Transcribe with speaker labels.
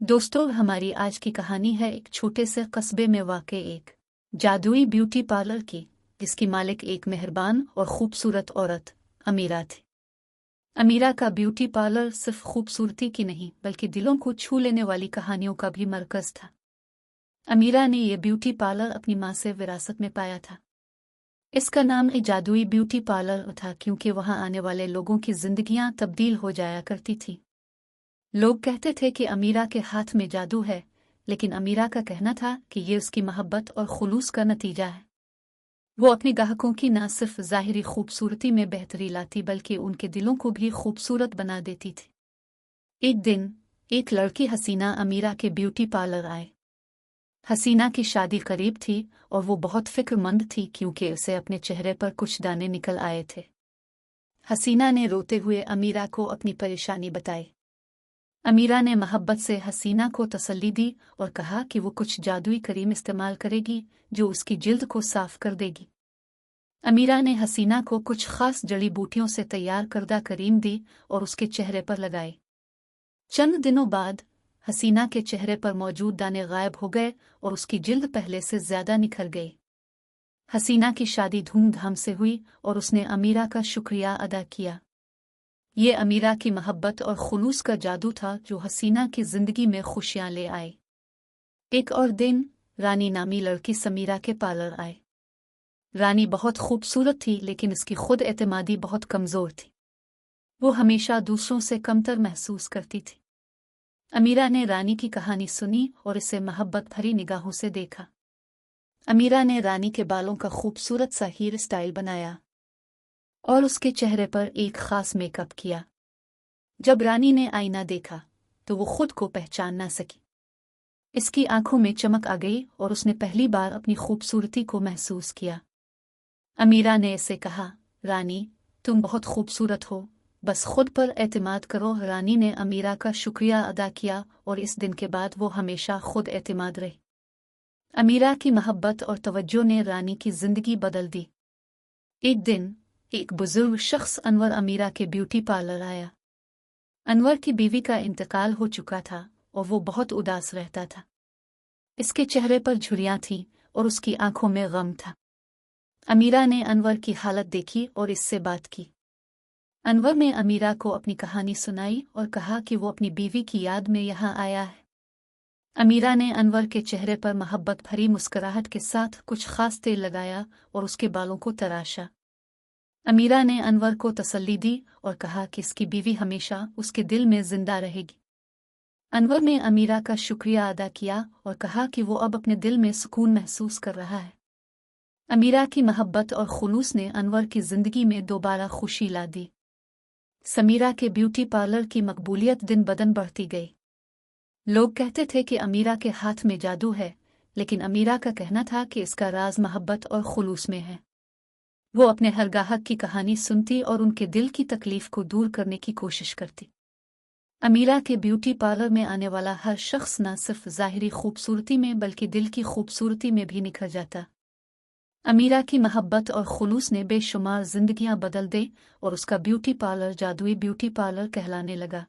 Speaker 1: दोस्तों, हमारी आज की कहानी है एक छोटे से कस्बे में वाक़ एक जादुई ब्यूटी पार्लर की, जिसकी मालिक एक मेहरबान और खूबसूरत औरत अमीरा थी। अमीरा का ब्यूटी पार्लर सिर्फ खूबसूरती की नहीं बल्कि दिलों को छू लेने वाली कहानियों का भी मरकज़ था। अमीरा ने यह ब्यूटी पार्लर अपनी माँ से विरासत में पाया था। इसका नाम एक जादुई ब्यूटी पार्लर था क्योंकि वहाँ आने वाले लोगों की जिंदगियाँ तब्दील हो जाया करती थी। लोग कहते थे कि अमीरा के हाथ में जादू है, लेकिन अमीरा का कहना था कि ये उसकी मोहब्बत और खुलूस का नतीजा है। वो अपने ग्राहकों की न सिर्फ ज़ाहिरी खूबसूरती में बेहतरी लाती बल्कि उनके दिलों को भी खूबसूरत बना देती थी। एक दिन एक लड़की हसीना अमीरा के ब्यूटी पार्लर आए। हसीना की शादी करीब थी और वो बहुत फिक्रमंद थी क्योंकि उसे अपने चेहरे पर कुछ दाने निकल आए थे। हसीना ने रोते हुए अमीरा को अपनी परेशानी बताई। अमीरा ने मोहब्बत से हसीना को तसल्ली दी और कहा कि वो कुछ जादुई क्रीम इस्तेमाल करेगी जो उसकी जिल्द को साफ कर देगी। अमीरा ने हसीना को कुछ खास जड़ी बूटियों से तैयार करदा क्रीम दी और उसके चेहरे पर लगाई। चंद दिनों बाद हसीना के चेहरे पर मौजूद दाने गायब हो गए और उसकी जिल्द पहले से ज्यादा निखर गई। हसीना की शादी धूमधाम से हुई और उसने अमीरा का शुक्रिया अदा किया। ये अमीरा की मोहब्बत और खुलूस का जादू था जो हसीना की जिंदगी में खुशियां ले आए। एक और दिन रानी नामी लड़की समीरा के पार्लर आए। रानी बहुत खूबसूरत थी लेकिन उसकी खुद एतमादी बहुत कमजोर थी। वो हमेशा दूसरों से कमतर महसूस करती थी। अमीरा ने रानी की कहानी सुनी और इसे मोहब्बत भरी निगाहों से देखा। अमीरा ने रानी के बालों का खूबसूरत सा हेयर स्टाइल बनाया और उसके चेहरे पर एक खास मेकअप किया। जब रानी ने आईना देखा तो वो खुद को पहचान ना सकी। इसकी आंखों में चमक आ गई और उसने पहली बार अपनी खूबसूरती को महसूस किया। अमीरा ने इसे कहा, रानी तुम बहुत खूबसूरत हो, बस खुद पर एतमाद करो। रानी ने अमीरा का शुक्रिया अदा किया और इस दिन के बाद वो हमेशा खुद एतमाद रही। अमीरा की मोहब्बत और तवज्जो ने रानी की जिंदगी बदल दी। एक दिन एक बुजुर्ग शख्स अनवर अमीरा के ब्यूटी पार्लर आया। अनवर की बीवी का इंतकाल हो चुका था और वो बहुत उदास रहता था। इसके चेहरे पर झुर्रियां थीं और उसकी आंखों में गम था। अमीरा ने अनवर की हालत देखी और इससे बात की। अनवर ने अमीरा को अपनी कहानी सुनाई और कहा कि वो अपनी बीवी की याद में यहाँ आया है। अमीरा ने अनवर के चेहरे पर मोहब्बत भरी मुस्कुराहट के साथ कुछ खास तेल लगाया और उसके बालों को तराशा। अमीरा ने अनवर को तसल्ली दी और कहा कि इसकी बीवी हमेशा उसके दिल में जिंदा रहेगी। अनवर ने अमीरा का शुक्रिया अदा किया और कहा कि वो अब अपने दिल में सुकून महसूस कर रहा है। अमीरा की मोहब्बत और खुलूस ने अनवर की जिंदगी में दोबारा खुशी ला दी। समीरा के ब्यूटी पार्लर की मकबूलियत दिन बदन बढ़ती गई। लोग कहते थे कि अमीरा के हाथ में जादू है, लेकिन अमीरा का कहना था कि इसका राज मोहब्बत और खुलूस में है। वो अपने हर ग्राहक की कहानी सुनती और उनके दिल की तकलीफ को दूर करने की कोशिश करती। अमीरा के ब्यूटी पार्लर में आने वाला हर शख्स न सिर्फ ज़ाहिरी खूबसूरती में बल्कि दिल की खूबसूरती में भी निखर जाता। अमीरा की मोहब्बत और खुलूस ने बेशुमार जिंदगियां बदल दी और उसका ब्यूटी पार्लर जादुई ब्यूटी पार्लर कहलाने लगा।